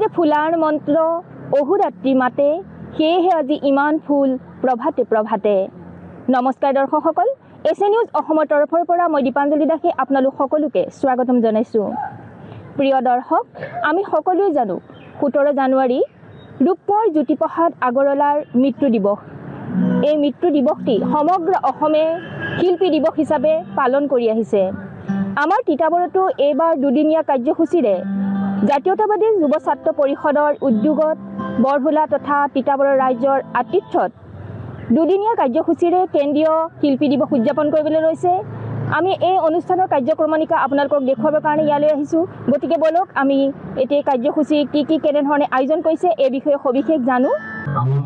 যে ফুলাৰ মন্ত্ৰ অহোৰাত্ৰি মাতে সেয়েহে আজি ইমান ফুল প্ৰভাতে প্ৰভাতে। নমস্কাৰ দৰ্শকসকল, এছে নিউজ অসমৰ তৰফৰ পৰা মই দীপাঞ্জলি দাসে আপোনালোক সকলোকে স্বাগতম জনাইছোঁ। প্ৰিয় দৰ্শক, আমি সকলোৱে জানো 17 জানুৱাৰী ৰূপকোঁৱৰ জ্যোতিপ্ৰসাদ আগৰৱালাৰ মৃত্যু দিৱস। এই মৃত্যু দিৱসটি সমগ্ৰ অসমে শিল্পী দিৱস হিচাপে পালন কৰি আহিছে। আমাৰ তিতাবৰতো এইবাৰ দুদিনীয়া কাৰ্যসূচীৰে জাতীয়তাবাদী যুৱ ছাত্ৰ পৰিষদৰ উদ্যোগত বৰভোলা তথা তিতাবৰৰ ৰাইজৰ আতিথ্যত দুদিনীয়া কাৰ্যসূচীৰে কেন্দ্ৰীয় শিল্পী দিৱস উদযাপন কৰিবলৈ লৈছে। আমি এই অনুষ্ঠানৰ কাৰ্যক্ৰমণিকা আপোনালোকক দেখুৱাবৰ কাৰণে ইয়ালৈ আহিছোঁ। গতিকে বলক আমি এতিয়া কাৰ্যসূচী কি কেনেধৰণে আয়োজন কৰিছে এই বিষয়ে সবিশেষ জানো।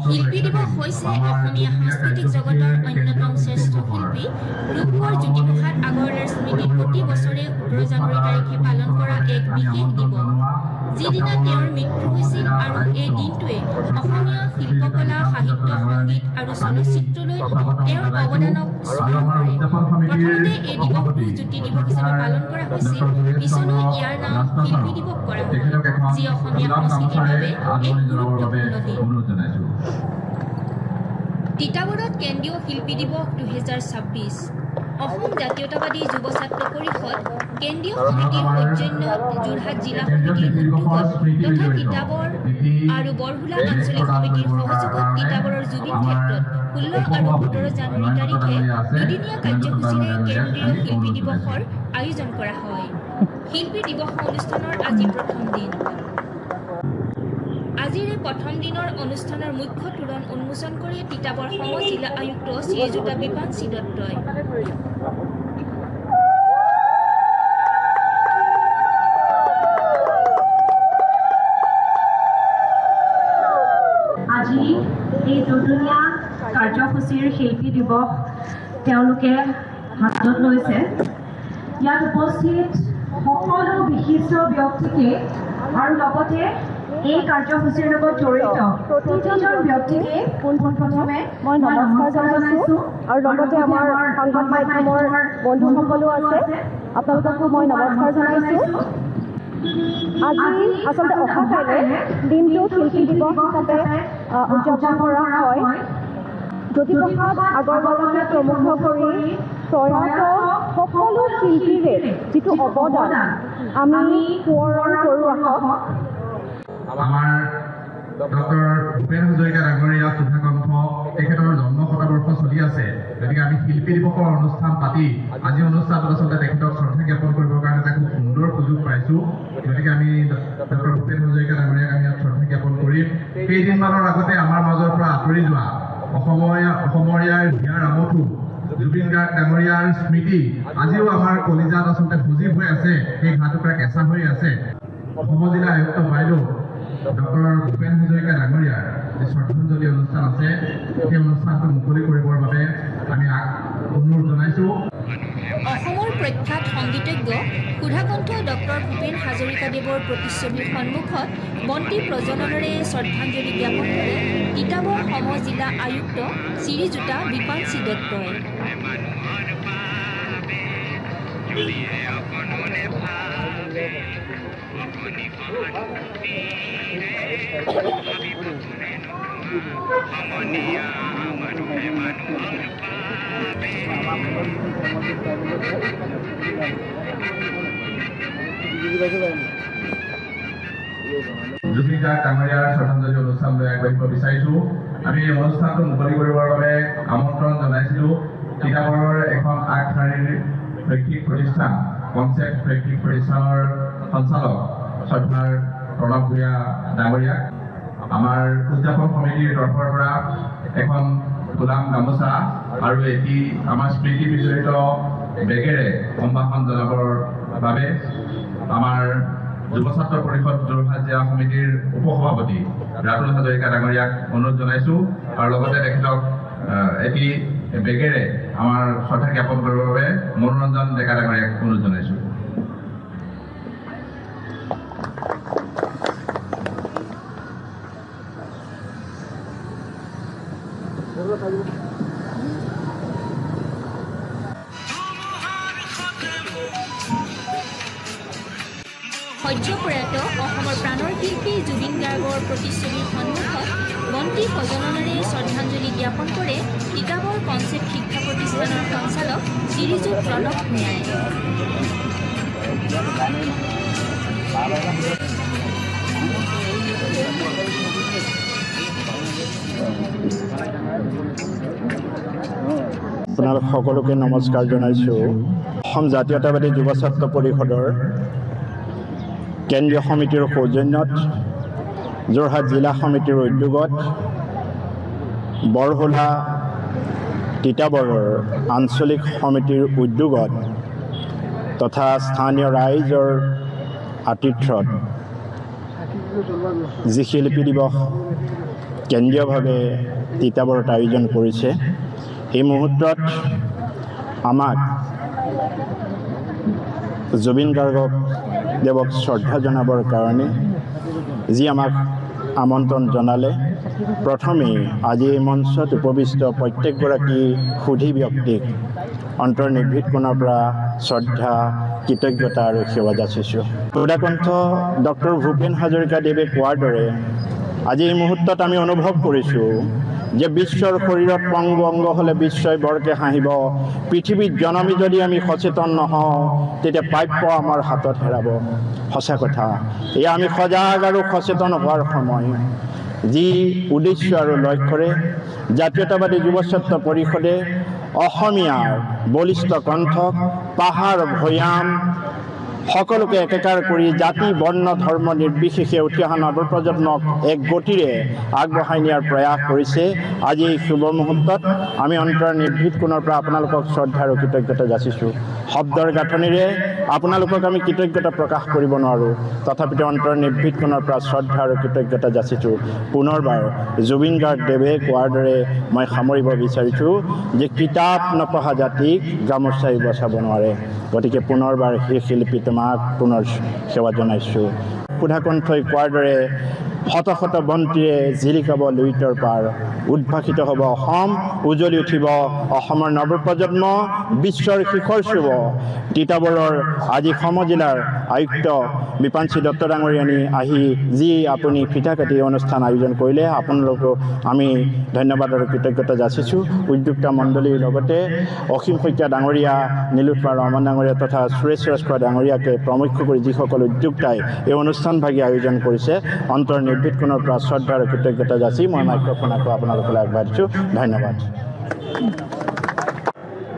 শিল্পী দিৱস হৈছে অসমীয়া সাংস্কৃতিক জগতৰ অন্যতম শ্ৰেষ্ঠ শিল্পী ৰূপকোঁৱৰ জ্যোতিপ্ৰসাদ আগৰৱালাৰ স্মৃতিত প্ৰতি বছৰে 17 জানুৱাৰী তাৰিখে পালন কৰা এক বিশেষ দিৱস, যিদিনা তেওঁৰ মৃত্যু হৈছিল। আৰু এই দিনটোৱে অসমীয়া শিল্পকলা, সাহিত্য, সংগীত আৰু চলচ্চিত্ৰলৈ তেওঁৰ অৱদানক স্মৰণ কৰে। প্ৰথমতে এই দিৱসটো জ্যোতি দিৱস হিচাপে পালন কৰা হৈছিল, পিছলৈ ইয়াৰ নাম শিল্পী দিৱস কৰা হয়, যি অসমীয়া সংস্কৃতিৰ বাবে এক গুৰুত্বপূৰ্ণ দিন। তিতাবৰত কেন্দ্ৰীয় শিল্পী দিৱস 2026 অসম জাতীয়তাবাদী যুৱ ছাত্ৰ পৰিষদ কেন্দ্ৰীয় সমিতিৰ সৌজন্যত যোৰহাট জিলা সমিতিৰ উদ্যোগত তথা তিতাবৰ আৰু বৰভোলা আঞ্চলিক সমিতিৰ সহযোগত তিতাবৰৰ জুবিন ক্ষেত্ৰত 16 আৰু 17 জানুৱাৰী তাৰিখে দুদিনীয়া কাৰ্যসূচীৰে কেন্দ্ৰীয় শিল্পী দিৱসৰ আয়োজন কৰা হয়। শিল্পী দিৱস অনুষ্ঠানৰ আজি প্ৰথম দিন। আজিৰ প্ৰথম দিনৰ অনুষ্ঠানৰ মুখ্য তোৰণ উন্মোচন কৰি তিতাবৰ সম জিলা আয়ুক্ত শ্ৰীযুতা বিপাঞ্চি দত্তই আজি এই দুদিনীয়া কাৰ্যসূচীৰ শিল্পী দিৱস তেওঁলোকে হাতত লৈছে। ইয়াত উপস্থিত সকলো বিশিষ্ট ব্যক্তিকে আৰু লগতে এই কাৰ্যসূচীৰ লগত জড়িত প্ৰতিজন ব্যক্তিকে পোনপ্ৰথমে মই নমস্কাৰ জনাইছোঁ। আৰু লগতে আমাৰ সংবাদ মাধ্যমৰ বন্ধুসকলো আছে, আপোনালোককো মই নমস্কাৰ জনাইছোঁ। আজি আচলতে অহা কাইলৈ দিনটো শিল্পী দিৱস হিচাপে উদযাপন কৰা হয়। জ্যোতিপ্ৰসাদ আগৰৱালাকে প্ৰমুখ কৰি প্ৰয়াত সকলো শিল্পীৰে যিটো অৱদান আমি সোঁৱৰণ কৰোঁ। আহক আমাৰ ডক্টৰ ভূপেন হাজৰিকা ডাঙৰীয়া সুধাকণ্ঠ তেখেতৰ জন্ম শতবৰ্ষ চলি আছে। গতিকে আমি শিল্পী দিৱসৰ অনুষ্ঠান পাতি আজি অনুষ্ঠানটোত আচলতে তেখেতক শ্ৰদ্ধা জ্ঞাপন কৰিবৰ কাৰণে এটা খুব সুন্দৰ সুযোগ পাইছোঁ। গতিকে আমি ডক্টৰ ভূপেন হাজৰিকা ডাঙৰীয়াক আমি ইয়াত শ্ৰদ্ধা জ্ঞাপন কৰিম। কেইদিনমানৰ আগতে আমাৰ মাজৰ পৰা আঁতৰি যোৱা অসমৰীয়াৰ হিয়াৰ আমঠু জুবিন গাৰ্গ ডাঙৰীয়াৰ স্মৃতি আজিও আমাৰ কলিজাত আচলতে সজীৱ হৈ আছে, সেই ঘাটুকা কেঁচা হৈ আছে। অসম জিলা আয়ুক্ত বাইদেউ ডক্টৰ ভূপেন হাজৰিকা ডাঙৰীয়াৰ যি শ্ৰদ্ধাঞ্জলি অনুষ্ঠান আছে, সেই অনুষ্ঠানটো মুকলি কৰিবৰ বাবে আমি অনুৰোধ জনাইছোঁ। অসমৰ প্ৰখ্যাত সংগীতজ্ঞ সুধাকণ্ঠ ডক্টৰ ভূপেন হাজৰিকাদেৱৰ প্ৰতিচ্ছবিৰ সন্মুখত বন্তি প্ৰজ্বলনেৰে শ্ৰদ্ধাঞ্জলি জ্ঞাপন কৰে তিতাবৰ সম জিলা আয়ুক্ত শ্ৰীযুতা বিপাঞ্চি দত্তই। জুবিন গাৰ্গ ডাঙৰীয়াৰ শ্ৰদ্ধাঞ্জলি অনুষ্ঠানলৈ আগবাঢ়িব বিচাৰিছোঁ। আমি এই অনুষ্ঠানটো মুকলি কৰিবৰ বাবে আমন্ত্ৰণ জনাইছিলোঁ তিতাবৰৰ এখন আগশাৰীৰ শৈক্ষিক প্ৰতিষ্ঠান কনচেপ্ট শৈক্ষিক প্ৰতিষ্ঠানৰ সঞ্চালক শ্ৰদ্ধাৰ প্ৰণৱ ভূঞা ডাঙৰীয়াক। আমাৰ উদযাপন সমিতিৰ তৰফৰ পৰা এখন ফুলাম গামোচা আৰু এটি আমাৰ স্মৃতি বিজড়িত বেগেৰে সম্ভাষণ জনাবৰ বাবে আমাৰ যুৱ ছাত্ৰ পৰিষদ যোৰহাট জিলা সমিতিৰ উপসভাপতি ৰাতুল হাজৰিকা ডাঙৰীয়াক অনুৰোধ জনাইছোঁ। আৰু লগতে তেখেতক এটি বেগেৰে আমাৰ শ্ৰদ্ধা জ্ঞাপন কৰিবৰ বাবে মনোৰঞ্জন ডেকা ডাঙৰীয়াক অনুৰোধ জনাইছোঁ। সদ্যপ্ৰয়াত অসমৰ প্ৰাণৰ শিল্পী জুবিন গাৰ্গৰ প্ৰতিচ্ছবিৰ সন্মুখত বন্তি প্ৰজ্বলনেৰে শ্ৰদ্ধাঞ্জলি জ্ঞাপন কৰে তিতাবৰ কনচেপ্ট শিক্ষা প্ৰতিষ্ঠানৰ সঞ্চালক শ্ৰীযুত প্ৰণৱ ভূঞাই। আপোনালোক সকলোকে নমস্কাৰ জনাইছোঁ। অসম জাতীয়তাবাদী যুৱ ছাত্ৰ পৰিষদৰ কেন্দ্ৰীয় সমিতিৰ সৌজন্যত যোৰহাট জিলা সমিতিৰ উদ্যোগত বৰহোলা তিতাবৰৰ আঞ্চলিক সমিতিৰ উদ্যোগত তথা স্থানীয় ৰাইজৰ আতিথ্যত যি শিল্পী দিৱস কেন্দ্ৰীয়ভাৱে তিতাবৰত আয়োজন কৰিছে, এই মুহূৰ্তত আমাক জুবিন গাৰ্গক দেৱক শ্ৰদ্ধা জনাবৰ কাৰণে যি আমাক আমন্ত্ৰণ জনালে, প্ৰথমেই আজি এই মঞ্চত উপবিষ্ট প্ৰত্যেকগৰাকী সুধী ব্যক্তিক অন্তৰ্নিৰ্ভীত কোণৰ পৰা শ্ৰদ্ধা, কৃতজ্ঞতা আৰু সেৱা যাচিছোঁ। সুধাকণ্ঠ ডক্টৰ ভূপেন হাজৰিকাদেৱে কোৱাৰ দৰে আজি এই মুহূৰ্তত আমি অনুভৱ কৰিছোঁ যে বিশ্বৰ শৰীৰত পংগু অংগ হ'লে বিশ্বই বৰকৈ হাঁহিব। পৃথিৱীত জনমি যদি আমি সচেতন নহওঁ, তেতিয়া প্ৰাপ্য আমাৰ হাতত হেৰাব। সঁচা কথা, এয়া আমি সজাগ আৰু সচেতন হোৱাৰ সময়। যি উদ্দেশ্য আৰু লক্ষ্যৰে জাতীয়তাবাদী যুৱ ছাত্ৰ পৰিষদে অসমীয়াৰ বলিষ্ঠ কণ্ঠক পাহাৰ ভৈয়াম সকলোকে একেকাৰ কৰি জাতি বৰ্ণ ধৰ্ম নিৰ্বিশেষে উঠি অহা নৱপ্ৰজন্মক এক গতিৰে আগবঢ়াই নিয়াৰ প্ৰয়াস কৰিছে। আজি এই শুভ মুহূৰ্তত আমি অন্তৰ্নিৰ্ভীত কোণৰ পৰা আপোনালোকক শ্ৰদ্ধা আৰু কৃতজ্ঞতা যাচিছোঁ। শব্দৰ গাঁথনিৰে আপোনালোকক আমি কৃতজ্ঞতা প্ৰকাশ কৰিব নোৱাৰোঁ, তথাপিতো অন্তৰ্নিৰ্ভীত কোণৰ পৰা শ্ৰদ্ধা আৰু কৃতজ্ঞতা যাচিছোঁ। পুনৰবাৰ জুবিন গাৰ্গদেৱে কোৱাৰ দৰে মই সামৰিব বিচাৰিছোঁ যে কিতাপ নপঢ়া জাতিক গামোচাই বচাব নোৱাৰে। গতিকে পুনৰবাৰ সেই শিল্পী তোমাক পুনৰ সেৱা জনাইছোঁ। সুধাকণ্ঠই কোৱাৰ দৰে শত শত বন্তিৰে জিলিকাব লুইতৰ পাৰ, উদ্ভাসিত হ'ব অসম, উজ্বলি উঠিব অসমৰ নৱপ্ৰজন্ম, বিশ্বৰ শিখৰ চুব। তিতাবৰৰ আজি সমজিলাৰ আয়ুক্ত বিপাঞ্চি দত্ত ডাঙৰীয়ানী আহি যি আপুনি ফিতা কাটি অনুষ্ঠান আয়োজন কৰিলে, আপোনালোকক আমি ধন্যবাদ আৰু কৃতজ্ঞতা যাচিছোঁ। উদ্যোক্তা মণ্ডলীৰ লগতে অসীম শইকীয়া ডাঙৰীয়া, নীলোৎপল ৰহমান ডাঙৰীয়া তথা সুৰেশ ৰাজখোৱা ডাঙৰীয়াকে প্ৰমুখ্য কৰি যিসকল উদ্যোক্তাই এই অনুষ্ঠানভাগী আয়োজন কৰিছে, অন্তৰ্নিৰ্ভীত কোণৰ পৰা শ্ৰদ্ধা আৰু কৃতজ্ঞতা যাচি মই মাইক্ৰফোন আকৌ আপোনালোকলৈ আগবাঢ়িছোঁ। ধন্যবাদ।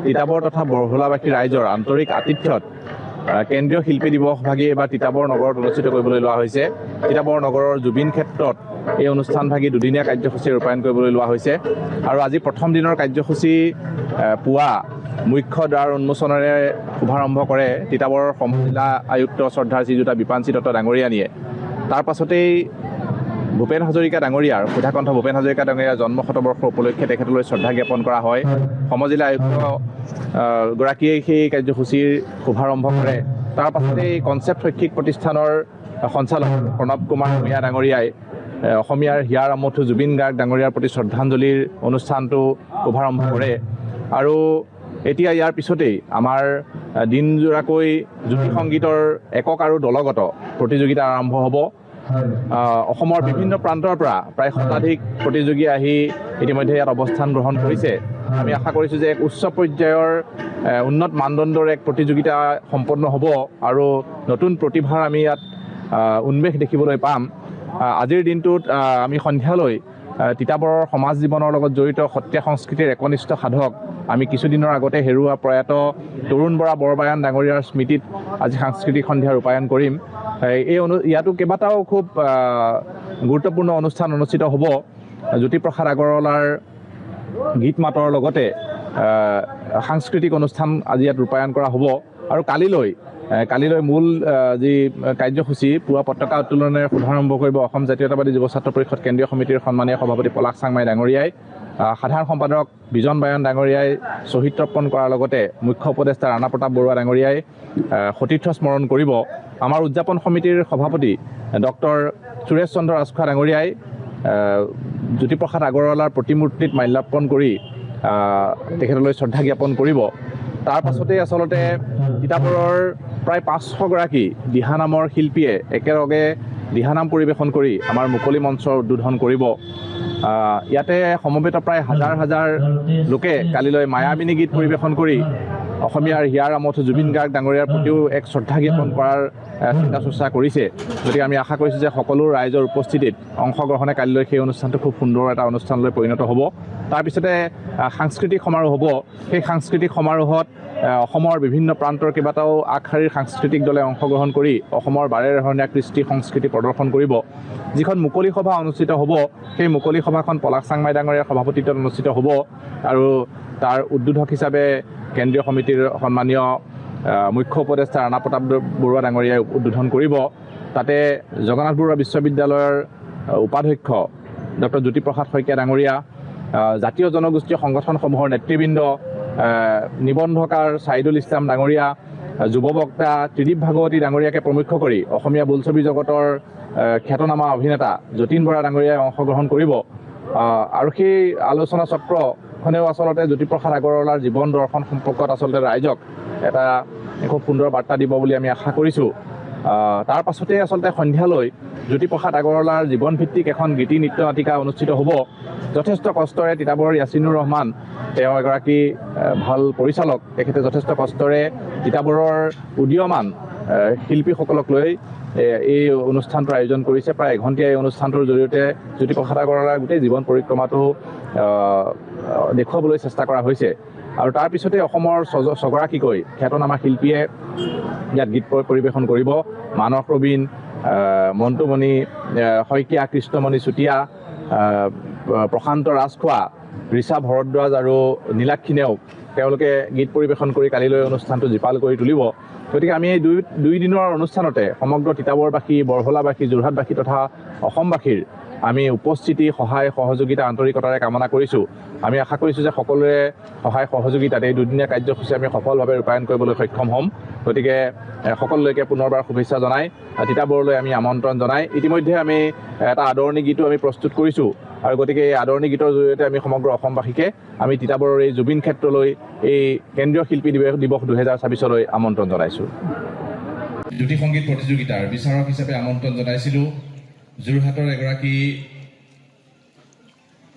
তিতাবৰ তথা বৰহোলাবাসী ৰাইজৰ আন্তৰিক আতিথ্যত কেন্দ্ৰীয় শিল্পী দিৱসভাগী এইবাৰ তিতাবৰ নগৰত অনুষ্ঠিত কৰিবলৈ লোৱা হৈছে। তিতাবৰ নগৰৰ জুবিন ক্ষেত্ৰত এই অনুষ্ঠানভাগী দুদিনীয়া কাৰ্যসূচী ৰূপায়ণ কৰিবলৈ লোৱা হৈছে আৰু আজি প্ৰথম দিনৰ কাৰ্যসূচী পুৱা মুখ্য দ্বাৰ উন্মোচনেৰে শুভাৰম্ভ কৰে তিতাবৰৰ সমজিলা আয়ুক্ত শ্ৰদ্ধাৰ শ্ৰীযুত বিপাঞ্চি দত্ত ডাঙৰীয়ানীয়ে। তাৰ পাছতেই ভূপেন হাজৰিকা ডাঙৰীয়াৰ সুধাকণ্ঠ ভূপেন হাজৰিকা ডাঙৰীয়াৰ জন্ম শতবৰ্ষ উপলক্ষে তেখেতলৈ শ্ৰদ্ধা জ্ঞাপন কৰা হয়। সমজিলা আয়ুক্ত গৰাকীয়ে সেই কাৰ্যসূচীৰ শুভাৰম্ভ কৰে। তাৰ পাছতেই কনচেপ্ট শৈক্ষিক প্ৰতিষ্ঠানৰ সঞ্চালক প্ৰণৱ কুমাৰ ভূঞা ডাঙৰীয়াই অসমীয়াৰ হিয়াৰ আমঠু জুবিন গাৰ্গ ডাঙৰীয়াৰ প্ৰতি শ্ৰদ্ধাঞ্জলিৰ অনুষ্ঠানটো শুভাৰম্ভ কৰে আৰু এতিয়া ইয়াৰ পিছতেই আমাৰ দিনজোৰাকৈ জ্যোতি সংগীতৰ একক আৰু দলগত প্ৰতিযোগিতা আৰম্ভ হ'ব। অসমৰ বিভিন্ন প্ৰান্তৰ পৰা প্ৰায় শতাধিক প্ৰতিযোগী আহি ইতিমধ্যে ইয়াত অৱস্থান গ্ৰহণ কৰিছে। আমি আশা কৰিছোঁ যে এক উচ্চ পৰ্যায়ৰ উন্নত মানদণ্ডৰ এক প্ৰতিযোগিতা সম্পন্ন হ'ব আৰু নতুন প্ৰতিভাৰ আমি ইয়াত উন্মেষ দেখিবলৈ পাম। আজিৰ দিনটোত আমি সন্ধিয়ালৈ তিতাবৰৰ সমাজ জীৱনৰ লগত জড়িত সত্ৰীয়া সংস্কৃতিৰ একনিষ্ঠ সাধক আমি কিছুদিনৰ আগতে হেৰুওৱা প্ৰয়াত তৰুণ বৰা বৰবায়ন ডাঙৰীয়াৰ স্মৃতিত আজি সাংস্কৃতিক সন্ধ্যা ৰূপায়ণ কৰিম। ইয়াতো কেইবাটাও খুব গুৰুত্বপূৰ্ণ অনুষ্ঠান অনুষ্ঠিত হ'ব। জ্যোতিপ্ৰসাদ আগৰৱালাৰ গীত মাতৰ লগতে সাংস্কৃতিক অনুষ্ঠান আজি ইয়াত ৰূপায়ণ কৰা হ'ব আৰু কালিলৈ মূল যি কাৰ্যসূচী পুৱা পতাকা উত্তোলনেৰে শুভাৰম্ভ কৰিব অসম জাতীয়তাবাদী যুৱ ছাত্ৰ পৰিষদ কেন্দ্ৰীয় সমিতিৰ সন্মানীয় সভাপতি পলাশ চাংমাই ডাঙৰীয়াই। সাধাৰণ সম্পাদক বিজন বায়ন ডাঙৰীয়াই শ্বহীদ তৰ্পণ কৰাৰ লগতে মুখ্য উপদেষ্টা ৰাণা প্ৰতাপ বৰুৱা ডাঙৰীয়াই সতীৰ্থ স্মৰণ কৰিব। আমাৰ উদযাপন সমিতিৰ সভাপতি ডক্টৰ সুৰেশ চন্দ্ৰ ৰাজখোৱা ডাঙৰীয়াই জ্যোতিপ্ৰসাদ আগৰৱালাৰ প্ৰতিমূৰ্তিত মাল্যাৰ্পণ কৰি তেখেতলৈ শ্ৰদ্ধা জ্ঞাপন কৰিব। তাৰ পাছতেই আচলতে তিতাবৰৰ প্ৰায় 500গৰাকী দিহানামৰ শিল্পীয়ে একেলগে দিহানাম পৰিৱেশন কৰি আমাৰ মুকলি মঞ্চৰ উদ্বোধন কৰিব। ইয়াতে সমবেত প্ৰায় হাজাৰ হাজাৰ লোকে কালিলৈ মায়াবিনী গীত পৰিৱেশন কৰি অসমীয়াৰ হিয়াৰ আমঠ জুবিন গাৰ্গ ডাঙৰীয়াৰ প্ৰতিও এক শ্ৰদ্ধা জ্ঞাপন কৰাৰ চিন্তা চৰ্চা কৰিছে। গতিকে আমি আশা কৰিছোঁ যে সকলো ৰাইজৰ উপস্থিতিত অংশগ্ৰহণে কালিলৈ সেই অনুষ্ঠানটো খুব সুন্দৰ এটা অনুষ্ঠানলৈ পৰিণত হ'ব। তাৰপিছতে সাংস্কৃতিক সমাৰোহ হ'ব। সেই সাংস্কৃতিক সমাৰোহত অসমৰ বিভিন্ন প্ৰান্তৰ কেইবাটাও আগশাৰীৰ সাংস্কৃতিক দলে অংশগ্ৰহণ কৰি অসমৰ বাৰেৰহণীয়া কৃষ্টি সংস্কৃতি প্ৰদৰ্শন কৰিব। যিখন মুকলি সভা অনুষ্ঠিত হ'ব, সেই মুকলি সভাখন পলাশ চাংমাই ডাঙৰীয়াৰ সভাপতিত্বত অনুষ্ঠিত হ'ব আৰু তাৰ উদ্বোধক হিচাপে কেন্দ্ৰীয় সমিতিৰ সন্মানীয় মুখ্য উপদেষ্টা ৰাণা প্ৰতাপ বৰুৱা ডাঙৰীয়াই উদ্বোধন কৰিব। তাতে জগন্নাথ বৰুৱা বিশ্ববিদ্যালয়ৰ উপাধ্যক্ষ ডক্টৰ জ্যোতিপ্ৰসাদ শইকীয়া ডাঙৰীয়া, জাতীয় জনগোষ্ঠীয় সংগঠনসমূহৰ নেতৃবৃন্দ, নিবন্ধকাৰ ছাইদুল ইছলাম ডাঙৰীয়া, যুৱ বক্তা ত্ৰিদীপ ভাগৱতী ডাঙৰীয়াকে প্ৰমুখ্য কৰি অসমীয়া বোলছবি জগতৰ খ্যাতনামা অভিনেতা যতীন বৰা ডাঙৰীয়াই অংশগ্ৰহণ কৰিব। আৰু সেই আলোচনা চক্ৰখনেও আচলতে জ্যোতিপ্ৰসাদ আগৰৱালাৰ জীৱন দৰ্শন সম্পৰ্কত আচলতে ৰাইজক এটা খুব সুন্দৰ বাৰ্তা দিব বুলি আমি আশা কৰিছোঁ। তাৰ পাছতে আচলতে সন্ধিয়ালৈ জ্যোতিপ্ৰসাদ আগৰৱালাৰ জীৱনভিত্তিক এখন গীতি নৃত্য নাটিকা অনুষ্ঠিত হ'ব। যথেষ্ট কষ্টৰে তিতাবৰৰ য়াছিনুৰ ৰহমান, তেওঁ এগৰাকী ভাল পৰিচালক, তেখেতে যথেষ্ট কষ্টৰে তিতাবৰৰ উদীয়মান শিল্পীসকলক লৈ এই অনুষ্ঠানটোৰ আয়োজন কৰিছে। প্ৰায় এঘণ্টীয়া এই অনুষ্ঠানটোৰ জৰিয়তে জ্যোতিপ্ৰসাদ আগৰৱালাৰ গোটেই জীৱন পৰিক্ৰমাটো দেখুৱাবলৈ চেষ্টা কৰা হৈছে। আৰু তাৰপিছতে অসমৰ ছগৰাকীকৈ খ্যাতনামা শিল্পীয়ে ইয়াত গীত পৰিৱেশন কৰিব। মানস ৰবীন, মন্টুমণি শইকীয়া, কৃষ্ণমণি চুতীয়া, প্ৰশান্ত ৰাজখোৱা, ঋষা ভৰদ্বাজ আৰু নীলাক্ষী নেওগ, তেওঁলোকে গীত পৰিৱেশন কৰি কালিলৈ অনুষ্ঠানটো জীপাল কৰি তুলিব। গতিকে আমি এই দুই দিনৰ অনুষ্ঠানতে সমগ্ৰ তিতাবৰবাসী, বৰহলাবাসী, যোৰহাটবাসী তথা অসমবাসীৰ আমি উপস্থিতি, সহায় সহযোগিতা আন্তৰিকতাৰে কামনা কৰিছোঁ। আমি আশা কৰিছোঁ যে সকলোৰে সহায় সহযোগিতাত এই দুদিনীয়া কাৰ্যসূচী আমি সফলভাৱে ৰূপায়ণ কৰিবলৈ সক্ষম হ'ম। গতিকে সকলোলৈকে পুনৰবাৰ শুভেচ্ছা জনাই তিতাবৰলৈ আমি আমন্ত্ৰণ জনাই ইতিমধ্যে আমি এটা আদৰণি গীতো আমি প্ৰস্তুত কৰিছোঁ। আৰু গতিকে এই আদৰণি গীতৰ জৰিয়তে আমি সমগ্ৰ অসমবাসীকে আমি তিতাবৰৰ এই জুবিন ক্ষেত্ৰলৈ, এই কেন্দ্ৰীয় শিল্পী দিৱস 2026লৈ আমন্ত্ৰণ জনাইছোঁ। জ্যোতি সংগীত প্ৰতিযোগিতাৰ বিচাৰক হিচাপে আমন্ত্ৰণ জনাইছিলোঁ যোৰহাটৰ এগৰাকী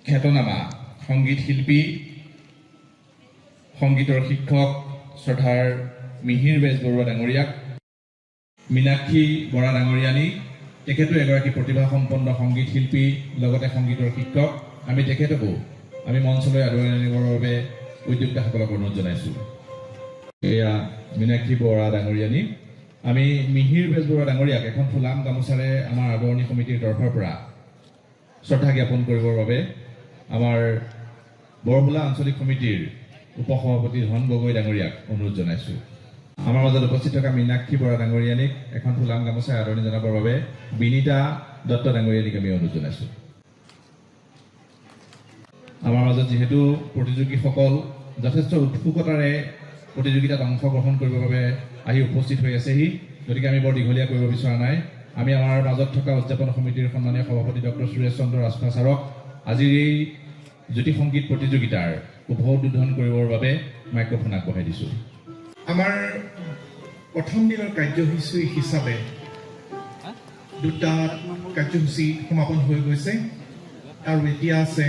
খ্যাতনামা সংগীত শিল্পী, সংগীতৰ শিক্ষক শ্ৰদ্ধাৰ মিহিৰ বেজবৰুৱা ডাঙৰীয়াক, মীনাক্ষী বৰা ডাঙৰীয়ানী, তেখেতো এগৰাকী প্ৰতিভাসম্পন্ন সংগীত শিল্পী, লগতে সংগীতৰ শিক্ষক। আমি তেখেতকো আমি মঞ্চলৈ আদৰণি আনিবৰ বাবে উদ্যোক্তাসকলক অনুৰোধ জনাইছোঁ। এয়া মীনাক্ষী বৰা ডাঙৰীয়ানী। আমি মিহিৰ বেজবৰুৱা ডাঙৰীয়াক এখন ফুলাম গামোচাৰে আমাৰ আদৰণি সমিতিৰ তৰফৰ পৰা শ্ৰদ্ধা জ্ঞাপন কৰিবৰ বাবে আমাৰ বৰহোলা আঞ্চলিক সমিতিৰ উপসভাপতি ধন গগৈ ডাঙৰীয়াক অনুৰোধ জনাইছোঁ। আমাৰ মাজত উপস্থিত থকা মীনাক্ষী বৰা ডাঙৰীয়ানীক এখন ফুলাম গামোচাৰে আদৰণি জনাবৰ বাবে বিনীতা দত্ত ডাঙৰীয়ানীক আমি অনুৰোধ জনাইছোঁ। আমাৰ মাজত যিহেতু প্ৰতিযোগীসকল যথেষ্ট উৎসুকতাৰে প্ৰতিযোগিতাত অংশগ্ৰহণ কৰিবৰ বাবে আহি উপস্থিত হৈ আছেহি, গতিকে আমি বৰ দীঘলীয়া কৰিব বিচৰা নাই। আমি আমাৰ মাজত থকা উদযাপন সমিতিৰ সন্মানীয় সভাপতি ডক্টৰ সুৰেশ চন্দ্ৰ ৰাজখোৱা ছাৰক আজিৰ এই জ্যোতি সংগীত প্ৰতিযোগিতাৰ শুভ উদ্বোধন কৰিবৰ বাবে মাইক্ৰফোন আগবঢ়াই দিছোঁ। আমাৰ প্ৰথম দিনৰ কাৰ্যসূচী হিচাপে দুটা কাৰ্যসূচী সমাপন হৈ গৈছে আৰু এতিয়া আছে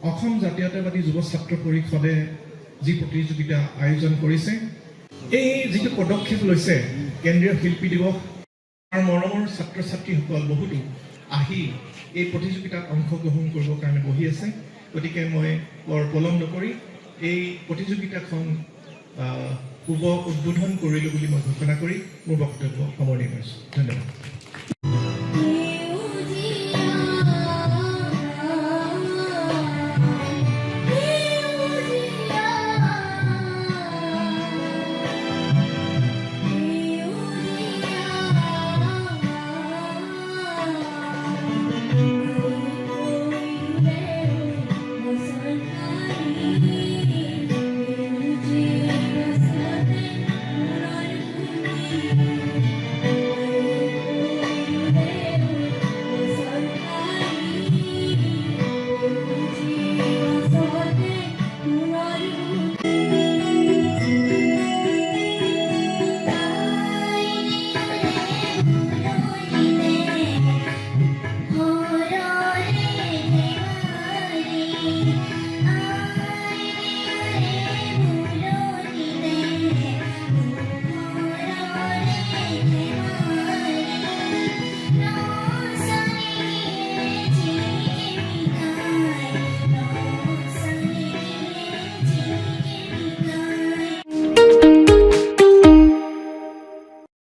অসম জাতীয়তাবাদী যুৱ ছাত্ৰ পৰিষদে যি প্ৰতিযোগিতা আয়োজন কৰিছে। এই যিটো পদক্ষেপ লৈছে কেন্দ্ৰীয় শিল্পী দিৱস, আমাৰ মৰমৰ ছাত্ৰ ছাত্ৰীসকল বহুতো আহি এই প্ৰতিযোগিতাত অংশগ্ৰহণ কৰিবৰ কাৰণে বহি আছে। গতিকে মই বৰ পলম নকৰি এই প্ৰতিযোগিতাখন শুভ উদ্বোধন কৰিলোঁ বুলি মই ঘোষণা কৰি মোৰ বক্তব্য সামৰণি মাৰিছোঁ। ধন্যবাদ।